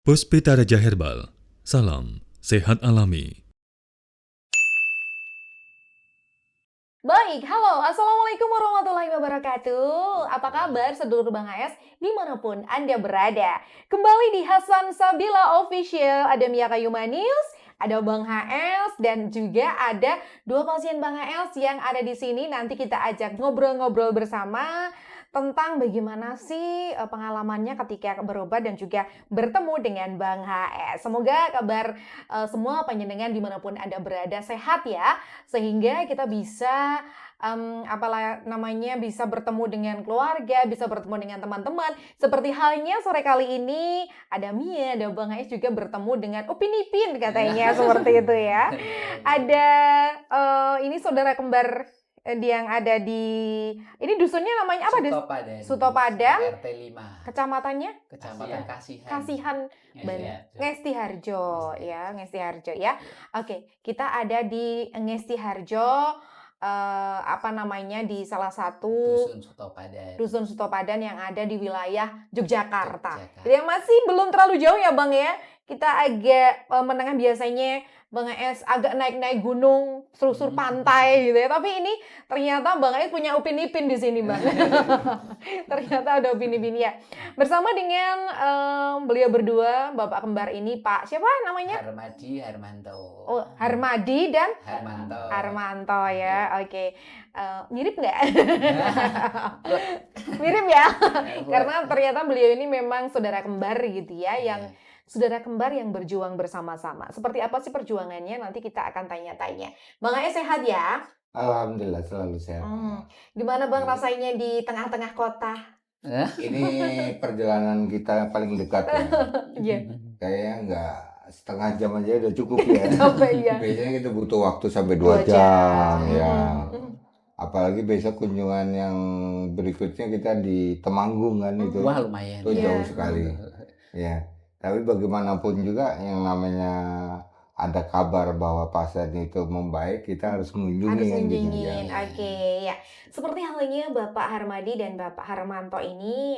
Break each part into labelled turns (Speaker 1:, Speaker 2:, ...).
Speaker 1: Puspita Raja Herbal, salam sehat alami.
Speaker 2: Baik, halo, Assalamualaikum warahmatullahi wabarakatuh. Apa kabar sedulur Bang AS dimanapun Anda berada? Kembali di Hasan Sabila Official, ada Mia Kayu Manis, ada Bang HS, dan juga ada dua pasien Bang HS yang ada di sini. Nanti kita ajak ngobrol-ngobrol bersama tentang bagaimana sih pengalamannya ketika berobat dan juga bertemu dengan Bang HS. Semoga kabar semua panjenengan dimanapun Anda berada sehat ya, sehingga kita bisa bisa bertemu dengan keluarga, bisa bertemu dengan teman-teman. Seperti halnya sore kali ini ada Mia, ada Bang Ais juga bertemu dengan Upin Ipin katanya seperti itu ya. Ada ini saudara kembar yang ada di ini dusunnya namanya apa?
Speaker 3: Sutopadan.
Speaker 2: Sutopadan.
Speaker 3: RT 5.
Speaker 2: Kecamatannya?
Speaker 3: Kecamatan Kasihan.
Speaker 2: Kasihan Ngesti Harjo ya, Ngesti Harjo ya. Oke, kita ada di Ngesti Harjo di salah satu Dusun Sutopadan yang ada di wilayah Yogyakarta. Yang masih belum terlalu jauh ya Bang ya. Kita agak menengah biasanya Bang AS agak naik-naik gunung, selusur pantai gitu ya. Tapi ini ternyata Bang AS punya Upin Ipin di sini, Bang. Ternyata ada Upin Ipin ya. Bersama dengan beliau berdua, Bapak kembar ini, Pak siapa namanya?
Speaker 3: Harmadi Harmanto.
Speaker 2: Oh, Harmadi dan
Speaker 3: Harmanto
Speaker 2: ya. Oke. Mirip nggak? Mirip ya. Karena ternyata beliau ini memang saudara kembar gitu ya, yang saudara kembar yang berjuang bersama-sama. Seperti apa sih perjuangannya? Nanti kita akan tanya-tanya. Bang Ais sehat ya?
Speaker 4: Alhamdulillah selalu sehat.
Speaker 2: Gimana Bang rasanya di tengah-tengah kota?
Speaker 4: Ini perjalanan kita paling dekat ya.
Speaker 2: Iya.
Speaker 4: Kayaknya nggak setengah jam aja udah cukup ya.
Speaker 2: Ya.
Speaker 4: Biasanya kita butuh waktu sampai 2 jam ya. Apalagi besok kunjungan yang berikutnya kita di Temanggung kan itu.
Speaker 3: Wah lumayan.
Speaker 4: Itu jauh sekali. Ya. Tapi bagaimanapun juga yang namanya ada kabar bahwa pasien itu membaik, kita harus mengunjungi.
Speaker 2: Oke, ya. Seperti halnya Bapak Harmadi dan Bapak Harmanto ini,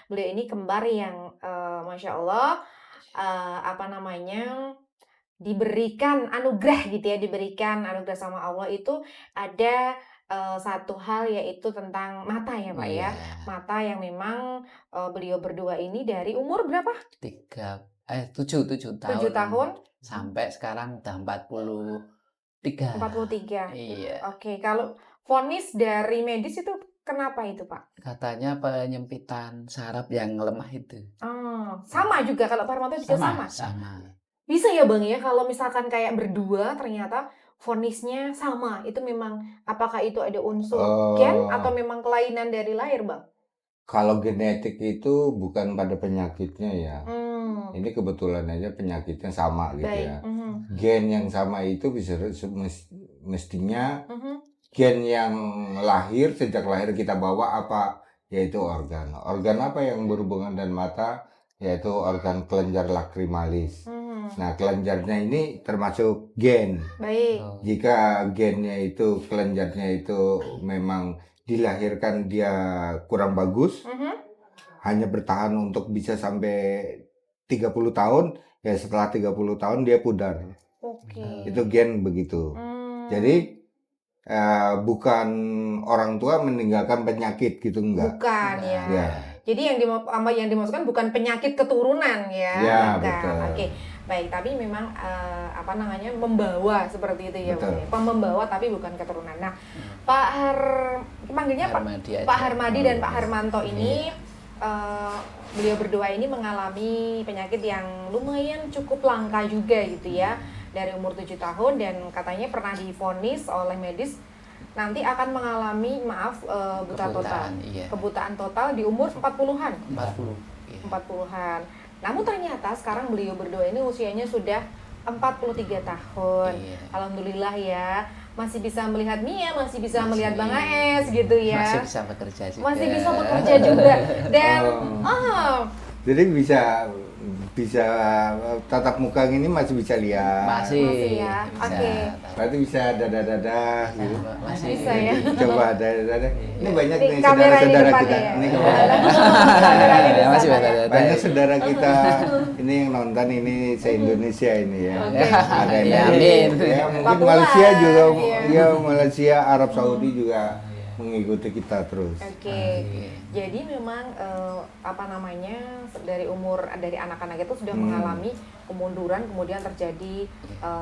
Speaker 2: beliau ini kembar yang Masya Allah, diberikan anugerah gitu ya, diberikan anugerah sama Allah itu ada satu hal yaitu tentang mata ya Pak ya. Mata yang memang beliau berdua ini dari umur berapa?
Speaker 3: 7 tahun.
Speaker 2: 7 tahun.
Speaker 3: Sampai sekarang udah 43.
Speaker 2: 43.
Speaker 3: Iya.
Speaker 2: Oke, kalau vonis dari medis itu kenapa itu Pak?
Speaker 3: Katanya penyempitan saraf yang lemah itu.
Speaker 2: Sama juga kalau Pak Harmanto juga sama?
Speaker 3: Sama.
Speaker 2: Bisa ya Bang ya, kalau misalkan kayak berdua ternyata vonisnya sama, itu memang apakah itu ada unsur gen atau memang kelainan dari lahir Bang?
Speaker 4: Kalau genetik itu bukan pada penyakitnya ya. Ini kebetulan aja penyakitnya sama gitu ya. Gen yang sama itu bisa mestinya gen yang lahir, sejak lahir kita bawa apa, yaitu organ. Organ apa yang berhubungan dengan mata, yaitu organ kelenjar lacrimalis. Nah, kelenjarnya ini termasuk gen.
Speaker 2: Baik.
Speaker 4: Jika gennya itu, kelenjarnya itu memang dilahirkan dia kurang bagus, hanya bertahan untuk bisa sampai 30 tahun, ya setelah 30 tahun dia pudar. Itu gen begitu. Jadi bukan orang tua meninggalkan penyakit gitu, enggak.
Speaker 2: Bukan ya. Jadi yang dimaksudkan bukan penyakit keturunan ya.
Speaker 4: Ya, betul.
Speaker 2: Oke. Baik, tapi memang membawa seperti itu ya. Membawa tapi bukan keturunan. Nah, panggilnya Pak Harmadi dan Pak Harmanto ini beliau berdua ini mengalami penyakit yang lumayan cukup langka juga gitu ya. Dari umur 7 tahun dan katanya pernah divonis oleh medis nanti akan mengalami buta total. Kebutaan total di umur 40-an. 40-an. Namun ternyata sekarang beliau berdua ini usianya sudah 43 tahun. Alhamdulillah ya. Masih bisa melihat Mia, masih bisa melihat Bang AS gitu ya.
Speaker 3: Masih bisa bekerja juga.
Speaker 2: Dan
Speaker 4: jadi bisa bisa tatap muka ini masih bisa lihat.
Speaker 2: Masih ya. Oke.
Speaker 4: Berarti bisa dada-dada gitu.
Speaker 3: Masih
Speaker 2: Bisa ya.
Speaker 4: Coba dada-dada. Ini banyak
Speaker 2: Di
Speaker 4: nih
Speaker 2: kamera di
Speaker 4: saudara-saudara
Speaker 2: depan
Speaker 4: kita.
Speaker 2: ya.
Speaker 4: Ini
Speaker 2: Kamera di
Speaker 3: Ya, masih
Speaker 2: sana ya.
Speaker 3: dada-dada.
Speaker 4: banyak saudara kita ini yang nonton ini se-Indonesia ini ya.
Speaker 2: Oke.
Speaker 4: Ada yang
Speaker 3: Ya,
Speaker 4: dari
Speaker 3: amin.
Speaker 4: ya, mungkin
Speaker 2: Papua,
Speaker 4: Malaysia juga
Speaker 2: iya.
Speaker 4: ya Malaysia, Arab Saudi juga mengikuti kita terus.
Speaker 2: Oke. Jadi memang apa namanya dari anak-anak itu sudah mengalami kemunduran, kemudian terjadi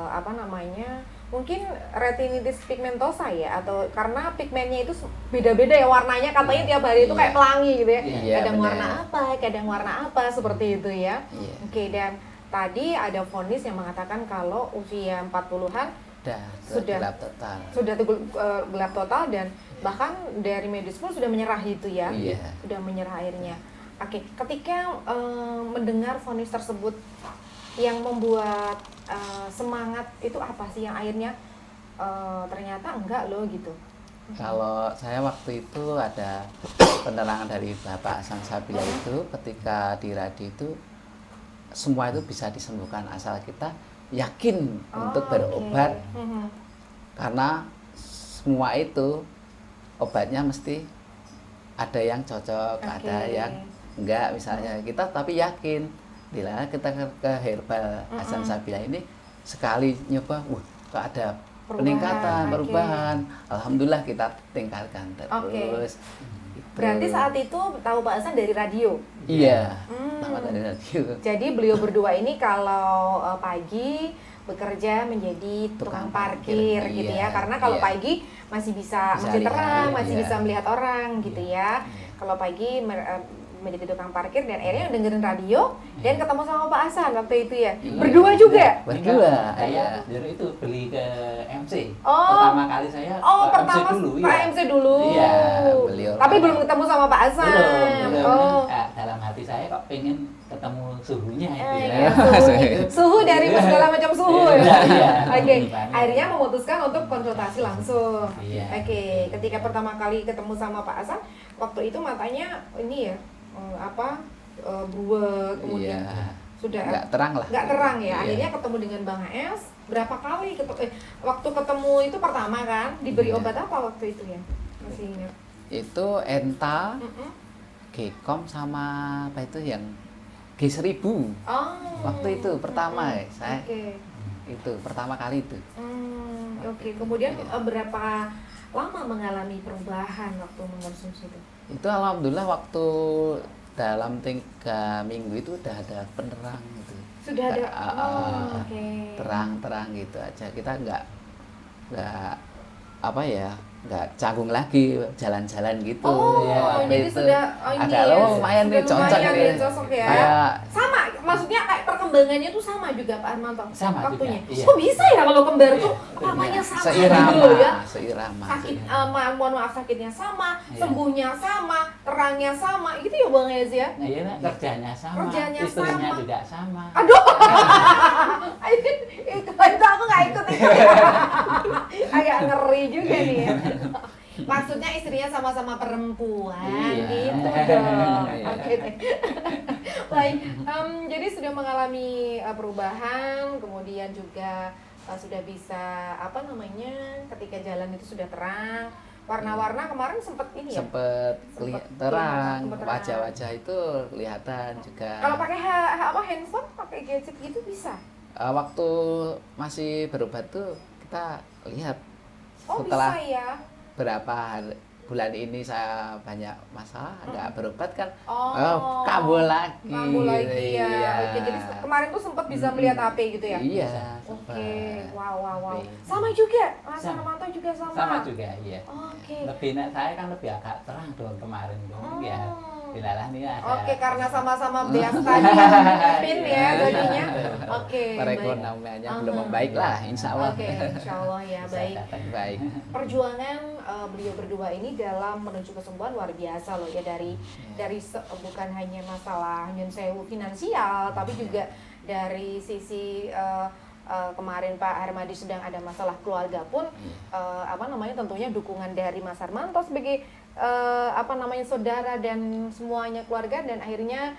Speaker 2: apa namanya mungkin retinitis pigmentosa ya, atau karena pigmennya itu beda-beda ya warnanya, katanya tiap hari itu kayak pelangi gitu ya.
Speaker 3: Iya,
Speaker 2: Kadang
Speaker 3: benar.
Speaker 2: warna apa, kadang warna apa seperti itu ya.
Speaker 3: Iya.
Speaker 2: Oke, dan tadi ada vonis yang mengatakan kalau usia 40-an sudah gelap total dan bahkan dari medis pun sudah menyerah gitu ya.
Speaker 3: Iya.
Speaker 2: Sudah menyerah akhirnya. Oke, ketika mendengar vonis tersebut yang membuat semangat itu apa sih yang akhirnya ternyata enggak loh gitu.
Speaker 3: Kalau saya waktu itu ada penerangan dari Bapak Hasan Sabila itu ketika di radio itu semua itu bisa disembuhkan asal kita yakin untuk berobat, karena semua itu obatnya mesti ada yang cocok, ada yang enggak misalnya kita tapi yakin. Bila kita ke herbal Hasan Sabila ini sekali nyoba, kok ada peningkatan, perubahan. Alhamdulillah kita tingkatkan terus. Gitu.
Speaker 2: Berarti saat itu tahu Pak Hasan dari radio?
Speaker 3: Iya, tahu dari radio.
Speaker 2: Jadi beliau berdua ini kalau pagi bekerja menjadi tukang parkir gitu ya, karena kalau pagi masih bisa terang, masih bisa melihat orang gitu ya. Kalau pagi menjadi tukang parkir dan akhirnya dengerin radio dan ketemu sama Pak Hasan waktu itu ya. Berdua juga?
Speaker 3: Berdua.
Speaker 5: Saya dari itu beli ke MC.
Speaker 2: Oh.
Speaker 5: Pertama kali saya
Speaker 2: pertama
Speaker 5: MC dulu.
Speaker 2: Pak MC dulu.
Speaker 5: Iya,
Speaker 3: beliau.
Speaker 2: Tapi belum ketemu sama Pak Hasan.
Speaker 5: Belum.
Speaker 2: Oh.
Speaker 5: Dalam hati saya kok pengen ketemu suhunya itu ya.
Speaker 2: Iya, suhu dari segala macam suhu ya.
Speaker 5: Iya.
Speaker 2: Oke, akhirnya memutuskan untuk konsultasi langsung.
Speaker 5: Iya.
Speaker 2: Oke, ketika pertama kali ketemu sama Pak Hasan, waktu itu matanya ini ya buek, kemudian sudah
Speaker 3: nggak terang lah.
Speaker 2: Nggak terang ya.
Speaker 3: Iya.
Speaker 2: Akhirnya ketemu dengan Bang Es. Berapa kali waktu ketemu itu pertama kan diberi obat apa waktu itu ya? Masih ingat?
Speaker 3: Itu Enta, Gcom sama apa itu yang G1000.
Speaker 2: Oh.
Speaker 3: Waktu itu pertama saya.
Speaker 2: Oke.
Speaker 3: Itu pertama kali itu.
Speaker 2: Oke. Kemudian berapa lama mengalami perubahan waktu mengonsumsi itu?
Speaker 3: Itu alhamdulillah waktu dalam 3 minggu itu udah ada penerang gitu.
Speaker 2: Sudah ada.
Speaker 3: Oke. Terang-terang gitu aja. Kita nggak apa ya, nggak canggung lagi jalan-jalan gitu.
Speaker 2: Jadi
Speaker 3: itu
Speaker 2: sudah
Speaker 3: agak lumayan nih cocok nih.
Speaker 2: Cocok ya.
Speaker 3: Kayak
Speaker 2: Sama, maksudnya kayak perkembangannya tuh sama juga Pak Armanto.
Speaker 5: Sama
Speaker 2: waktunya.
Speaker 5: juga, iya.
Speaker 2: Kok bisa ya kalau kembar tuh namanya sama
Speaker 3: seirama,
Speaker 2: gitu ya?
Speaker 3: seirama.
Speaker 2: Sakit, mohon maaf sakitnya sama,
Speaker 5: Iya.
Speaker 2: sembuhnya sama, terangnya sama, gitu ya Bang Ez ya?
Speaker 5: Nah, iya, kerjanya sama,
Speaker 2: Kerjanya
Speaker 5: istrinya
Speaker 2: sama.
Speaker 5: juga sama.
Speaker 2: Aduh, itu aku nggak ikut itu. Agak ngeri juga nih ya. Maksudnya istrinya sama-sama perempuan,
Speaker 5: Iya.
Speaker 2: gitu dong. Oke deh. Baik, jadi sudah mengalami perubahan, kemudian juga sudah bisa apa namanya, ketika jalan itu sudah terang. Warna-warna kemarin sempat ini ya?
Speaker 3: Sempet terang,
Speaker 2: sempet terang.
Speaker 3: wajah-wajah itu kelihatan juga.
Speaker 2: Kalau pakai handphone, pakai gadget gitu bisa?
Speaker 3: Waktu masih berobat tuh kita lihat
Speaker 2: Oh
Speaker 3: setelah
Speaker 2: bisa ya?
Speaker 3: berapa bulan ini saya banyak masalah nggak berobat kan,
Speaker 2: Kambuh
Speaker 3: lagi.
Speaker 2: lagi ya.
Speaker 3: Iya.
Speaker 2: Oke, jadi kemarin tuh sempat bisa melihat HP gitu ya?
Speaker 3: Iya.
Speaker 2: Oke, wow.
Speaker 3: Iya.
Speaker 2: Sama juga, Mas
Speaker 5: Sama.
Speaker 2: Armanto juga sama.
Speaker 5: Sama juga, iya.
Speaker 2: Oke.
Speaker 5: Saya kan lebih agak terang dong kemarin dong. Ya, dilalah nih ada.
Speaker 2: Oke, karena sama-sama biasa tadi pin ya jadinya. Oke, baik.
Speaker 3: Perekonomiannya belum membaik lah, insya Allah.
Speaker 2: Oke, insya Allah ya, baik.
Speaker 3: Baik.
Speaker 2: Perjuangan beliau berdua ini dalam menuju kesembuhan luar biasa loh ya, dari bukan hanya masalah nyun sewu finansial, tapi juga dari sisi kemarin Pak Harmadi sedang ada masalah keluarga pun tentunya dukungan dari Mas Armanto sebagai saudara dan semuanya keluarga, dan akhirnya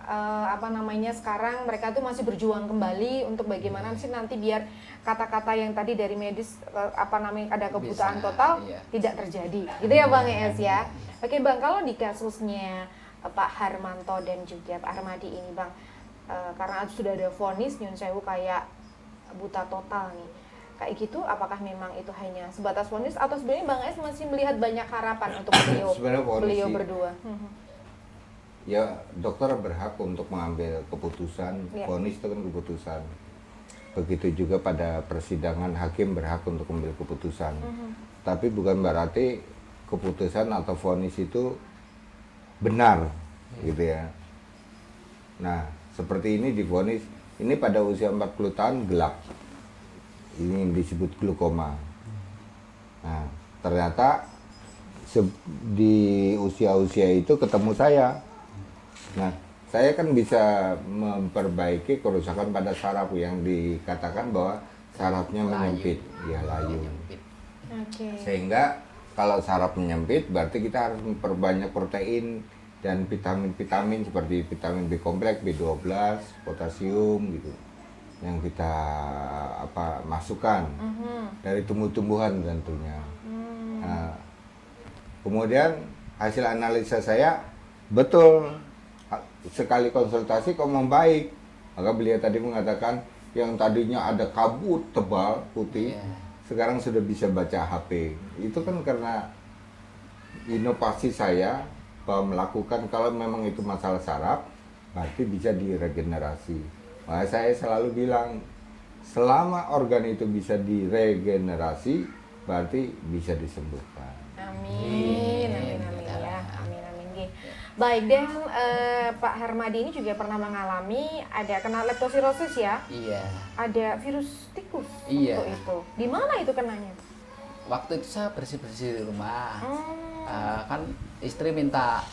Speaker 2: apa namanya sekarang mereka tuh masih berjuang kembali untuk bagaimana sih nanti biar kata-kata yang tadi dari medis apa namanya ada kebutaan total tidak terjadi. Gitu ya Bang Es ya. Oke Bang, kalau di kasusnya Pak Harmanto dan juga Pak Harmadi ini Bang, karena sudah ada vonis nyun sewu kayak buta total nih. Kayak gitu, apakah memang itu hanya sebatas vonis atau sebenarnya Bang Es masih melihat banyak harapan untuk beliau berdua?
Speaker 4: Ya, dokter berhak untuk mengambil keputusan. Vonis itu kan keputusan. Begitu juga pada persidangan hakim berhak untuk mengambil keputusan. Tapi bukan berarti keputusan atau vonis itu benar, gitu ya. Nah, seperti ini divonis, ini pada usia 40 tahun gelap. Ini disebut glaukoma. Nah, ternyata di usia-usia itu ketemu saya. Nah, saya kan bisa memperbaiki kerusakan pada saraf yang dikatakan bahwa sarafnya menyempit, ya layu. Sehingga kalau saraf menyempit, berarti kita harus memperbanyak protein dan vitamin-vitamin seperti vitamin B kompleks, B12, potasium gitu, yang kita masukkan dari tumbuh-tumbuhan tentunya. Nah, kemudian hasil analisa saya betul. Sekali konsultasi kok membaik. Maka beliau tadi mengatakan yang tadinya ada kabut tebal putih, sekarang sudah bisa baca HP. Itu kan karena inovasi saya bahwa melakukan kalau memang itu masalah saraf, berarti bisa diregenerasi. Maka saya selalu bilang, selama organ itu bisa diregenerasi, berarti bisa disembuhkan.
Speaker 2: Amin, amin, amin ya, amin, amin. Baik, dan Pak Harmadi ini juga pernah mengalami kena leptosirosis ya?
Speaker 3: Iya.
Speaker 2: Ada virus tikus
Speaker 3: untuk
Speaker 2: itu. Di mana itu kenanya?
Speaker 3: Waktu itu saya bersih-bersih di rumah. Kan istri minta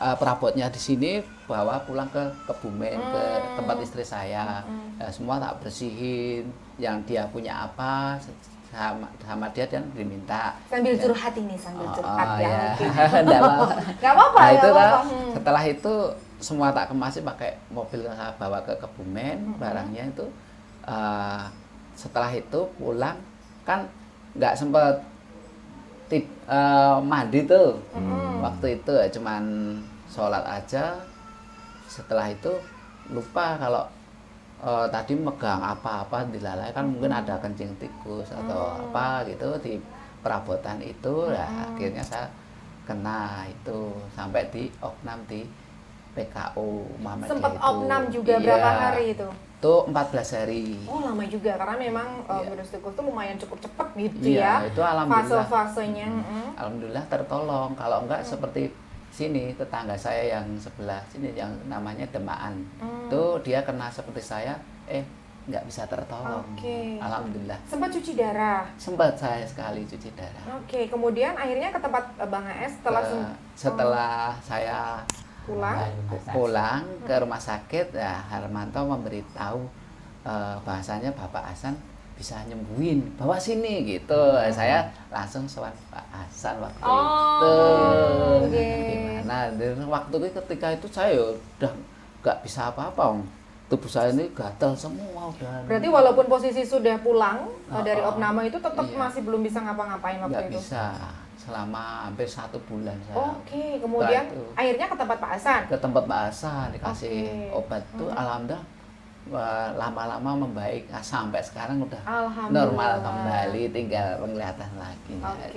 Speaker 3: perabotnya di sini, bawa pulang ke Kebumen, ke tempat istri saya. Semua tak bersihin, yang dia punya apa sama dia dan diminta.
Speaker 2: Sambil curhat ini, sambil curhat ya.
Speaker 3: Gak apa-apa. Nah, itu setelah itu semua tak kemasin pakai mobil saya bawa ke Kebumen, barangnya itu. Setelah itu pulang kan nggak sempet mandi tuh. Waktu itu cuman sholat aja. Setelah itu lupa kalau tadi megang apa-apa dilalai, kan mungkin ada kencing tikus atau apa gitu di perabotan itu. Akhirnya saya kena itu sampai di opnam di PKU Muhammadiyah.
Speaker 2: Sempat opnam juga berapa hari itu?
Speaker 3: Itu 14 hari.
Speaker 2: Oh, lama juga karena memang virus tikus itu lumayan cukup cepat gitu ya.
Speaker 3: Itu alhamdulillah.
Speaker 2: Fase-fasenya.
Speaker 3: Alhamdulillah tertolong. Kalau enggak seperti sini tetangga saya yang sebelah sini yang namanya Demaan. Itu dia kena seperti saya, nggak bisa tertolong. Alhamdulillah.
Speaker 2: Sempat cuci darah?
Speaker 3: Sempat saya sekali cuci darah.
Speaker 2: Kemudian akhirnya ke tempat Bang AS
Speaker 3: setelah saya pulang ke rumah sakit, ya Harmanto memberitahu bahasanya Bapak Hasan bisa nyembuhin, bawa sini gitu. Saya langsung sowan Pak Hasan waktu itu. Gimana? Dan waktu itu ketika itu saya udah nggak bisa apa-apa. Tubuh saya ini gatal semua udah.
Speaker 2: Berarti walaupun posisi sudah pulang dari opname itu tetap masih belum bisa ngapa-ngapain waktu itu?
Speaker 3: Nggak bisa. Selama hampir 1 bulan saya.
Speaker 2: Kemudian akhirnya ke tempat Pak Hasan?
Speaker 3: Ke tempat Pak Hasan, dikasih obat tuh, alhamdulillah lama-lama membaik. Sampai sekarang udah normal kembali, tinggal penglihatan lagi.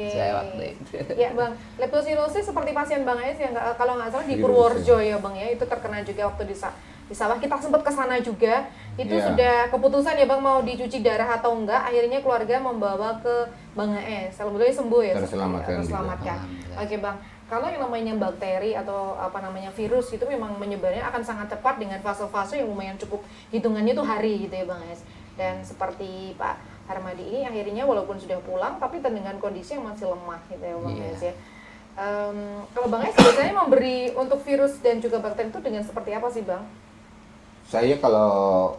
Speaker 3: Saya waktu itu.
Speaker 2: Ya Bang, leptosirosis seperti pasien Bang Ais yang kalau nggak salah di Purworejo ya Bang ya, itu terkena juga waktu di sawah. Kita sempat ke sana juga. Itu sudah keputusan ya Bang mau dicuci darah atau enggak. Akhirnya keluarga membawa ke Bang Ais. Alhamdulillah sembuh ya. Terselamatkan. Oke Bang. Kalau yang namanya bakteri atau virus itu memang menyebarnya akan sangat cepat dengan fase-fase yang lumayan cukup hitungannya itu hari gitu ya Bang Es. Dan seperti Pak Harmadi ini akhirnya walaupun sudah pulang tapi dengan kondisi yang masih lemah gitu ya Bang Es ya. Kalau Bang Es biasanya memberi untuk virus dan juga bakteri itu dengan seperti apa sih Bang?
Speaker 4: Saya kalau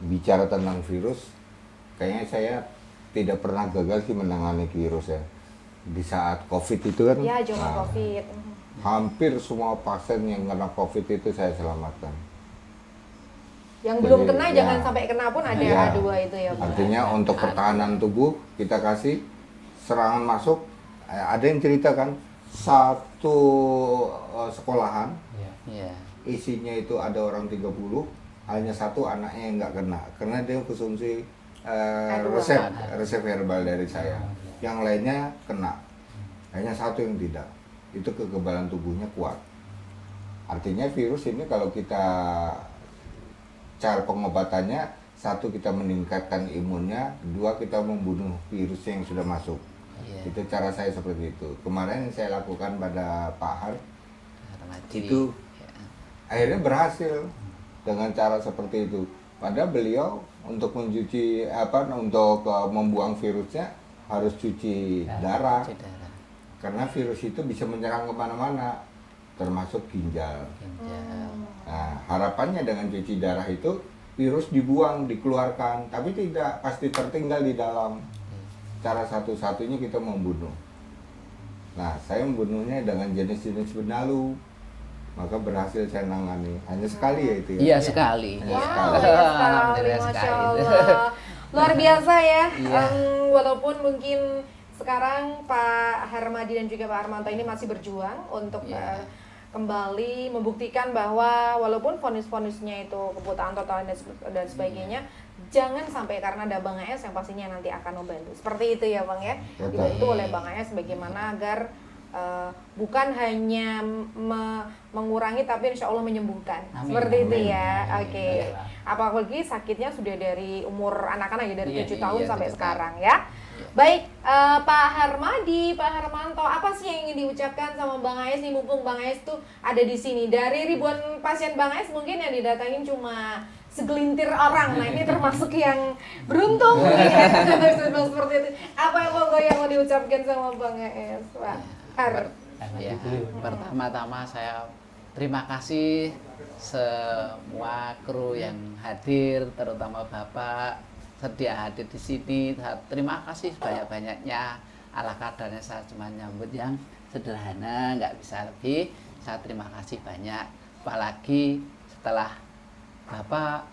Speaker 4: bicara tentang virus, kayaknya saya tidak pernah gagal sih menangani virus ya. Di saat COVID itu kan,
Speaker 2: COVID.
Speaker 4: Hampir semua pasien yang kena COVID itu saya selamatkan.
Speaker 2: Yang
Speaker 4: Jadi,
Speaker 2: belum kena
Speaker 4: ya.
Speaker 2: jangan sampai kena pun ada
Speaker 4: Ya.
Speaker 2: A2 itu ya, Bang.
Speaker 4: Artinya untuk pertahanan tubuh kita kasih serangan masuk. Ada yang cerita kan, satu sekolahan
Speaker 3: Iya.
Speaker 4: isinya itu ada orang 30, hanya satu anaknya yang nggak kena karena dia konsumsi
Speaker 2: Aduh,
Speaker 4: resep herbal dari saya. Yang lainnya kena, hanya satu yang tidak. Itu kekebalan tubuhnya kuat. Artinya virus ini kalau kita cara pengobatannya, satu kita meningkatkan imunnya, dua kita membunuh virus yang sudah masuk.
Speaker 3: Iya.
Speaker 4: Itu cara saya seperti itu. Kemarin saya lakukan pada Pak Har,
Speaker 3: Harmadi.
Speaker 4: itu
Speaker 3: Ya.
Speaker 4: akhirnya berhasil dengan cara seperti itu. Padahal beliau untuk mencuci untuk membuang virusnya harus cuci darah,
Speaker 3: Cuci darah,
Speaker 4: karena virus itu bisa menyerang kemana-mana, termasuk ginjal.
Speaker 3: ginjal.
Speaker 4: Nah, harapannya dengan cuci darah itu virus dibuang, dikeluarkan, tapi tidak pasti tertinggal di dalam. Cara satu-satunya kita membunuh. Nah, saya membunuhnya dengan jenis-jenis benalu. Maka berhasil saya nangani. Hanya sekali ya itu ya.
Speaker 3: Iya sekali.
Speaker 4: Hanya
Speaker 2: Wow,
Speaker 4: sekali.
Speaker 2: banyak sekali,
Speaker 3: Alhamdulillah
Speaker 2: Masya
Speaker 3: sekali.
Speaker 2: Allah. Luar biasa ya.
Speaker 3: Iya.
Speaker 2: Walaupun mungkin sekarang Pak Harmadi dan juga Pak Armanto ini masih berjuang untuk
Speaker 3: Iya.
Speaker 2: kembali membuktikan bahwa walaupun vonis-vonisnya itu kebutaan total dan sebagainya, jangan sampai karena ada Bang AS yang pastinya nanti akan membantu. Seperti itu ya Bang ya.
Speaker 4: Betul.
Speaker 2: Dibantu oleh Bang AS bagaimana agar bukan hanya mengurangi tapi insya Allah menyembuhkan.
Speaker 5: Amin,
Speaker 2: Seperti itu
Speaker 5: amin,
Speaker 2: ya.
Speaker 5: amin.
Speaker 2: Oke.
Speaker 5: Iya.
Speaker 2: Apalagi sakitnya sudah dari umur anak-anak ya, dari
Speaker 5: Iya,
Speaker 2: 7 tahun
Speaker 3: iya,
Speaker 2: sampai
Speaker 3: 7 tahun.
Speaker 2: sekarang ya. Baik, Pak Harmadi, Pak Harmanto, apa sih yang ingin diucapkan sama Bang AS nih, mumpung Bang AS tuh ada di sini. Dari ribuan pasien Bang AS mungkin yang didatangin cuma segelintir orang. Nah, ini termasuk yang beruntung ya. Seperti itu. Apa yang mau diucapkan sama Bang AS, Pak Har?
Speaker 3: Ya, pertama-tama saya terima kasih semua kru yang hadir, terutama Bapak sedia hadir di sini. Terima kasih sebanyak-banyaknya. Ala kadarnya saya cuma nyambut yang sederhana, nggak bisa lebih. Saya terima kasih banyak. Apalagi setelah Bapak,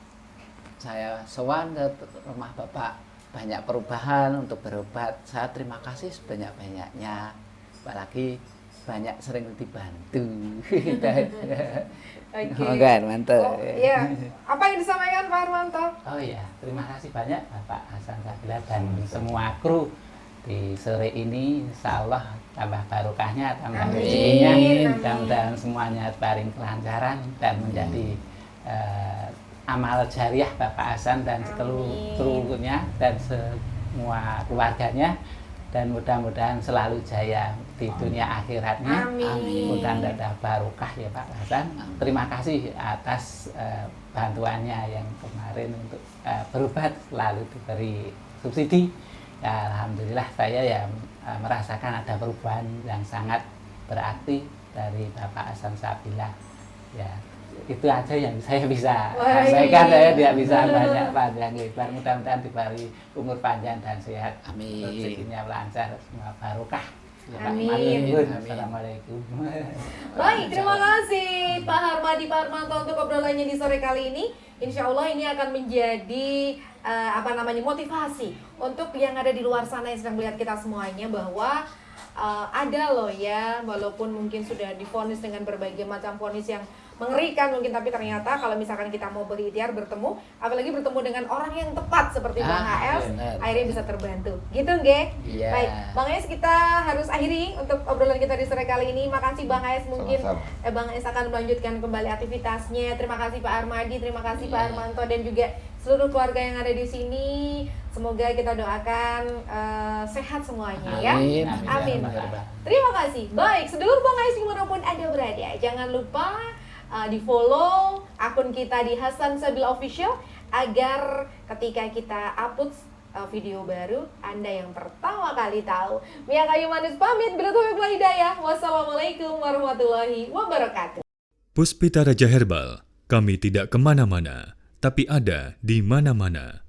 Speaker 3: saya sowan ke rumah Bapak, banyak perubahan untuk berobat. Saya terima kasih sebanyak-banyaknya. Apalagi banyak sering dibantu.
Speaker 2: Oke.
Speaker 3: Oh, kan, mantap.
Speaker 2: Oh, iya. Apa yang disampaikan Pak Harmanto?
Speaker 5: Oh iya, terima kasih banyak Bapak Hasan Sabila dan semua kru di sore ini. Insya Allah tambah barokahnya, tambah
Speaker 2: Amin.
Speaker 5: rezekinya,
Speaker 2: Amin.
Speaker 5: mudah-mudahan semuanya paling kelancaran dan menjadi amal jariah Bapak Hasan dan seluruh krunya dan semua keluarganya, dan mudah-mudahan selalu jaya di dunia akhiratnya.
Speaker 2: Amin.
Speaker 5: Mudah-mudahan ada barokah ya Pak Hasan. Terima kasih atas bantuannya yang kemarin untuk berobat, selalu diberi subsidi. Ya, alhamdulillah saya ya merasakan ada perubahan yang sangat berarti dari Bapak Hasan Sabila. Ya, itu aja yang saya bisa sampaikan. Saya tidak bisa banyak panjang lebar. Mudah-mudahan diberi umur panjang dan sehat.
Speaker 3: Amin.
Speaker 5: Rezekinya lancar, semua barokah. Ya, Pak.
Speaker 2: Amin.
Speaker 5: Matur nuwun.
Speaker 3: Amin.
Speaker 5: Assalamualaikum.
Speaker 2: Baik, terima kasih Pak Harmadi, Pak Harmanto untuk obrolannya di sore kali ini. Insya Allah ini akan menjadi motivasi untuk yang ada di luar sana yang sedang melihat kita semuanya, bahwa ada loh ya, walaupun mungkin sudah divonis dengan berbagai macam vonis yang mengerikan mungkin, tapi ternyata kalau misalkan kita mau berikhtiar bertemu, apalagi bertemu dengan orang yang tepat seperti Bang AS,
Speaker 3: benar.
Speaker 2: akhirnya bisa terbantu. Gitu nggih?
Speaker 3: Iya.
Speaker 2: Baik, Bang AS, kita harus akhiri untuk obrolan kita di sore kali ini. Makasih Bang AS, mungkin
Speaker 4: Sama-sama.
Speaker 2: Bang AS akan melanjutkan kembali aktivitasnya. Terima kasih Pak Harmadi, terima kasih Pak
Speaker 3: Iya.
Speaker 2: Harmanto dan juga seluruh keluarga yang ada di sini. Semoga kita doakan sehat semuanya ya.
Speaker 3: Amin.
Speaker 2: Amin.
Speaker 3: Amin.
Speaker 2: Terima kasih. Baik, sedulur Bang AS dimanapun Anda berada, jangan lupa di follow akun kita di Hasan Sabila Official agar ketika kita upload video baru, Anda yang pertama kali tahu. Mia Kayu Manis pamit, bila taufiq wal hidayah. Wassalamualaikum warahmatullahi wabarakatuh.
Speaker 1: Puspita Raja Herbal, kami tidak kemana-mana, tapi ada di mana-mana.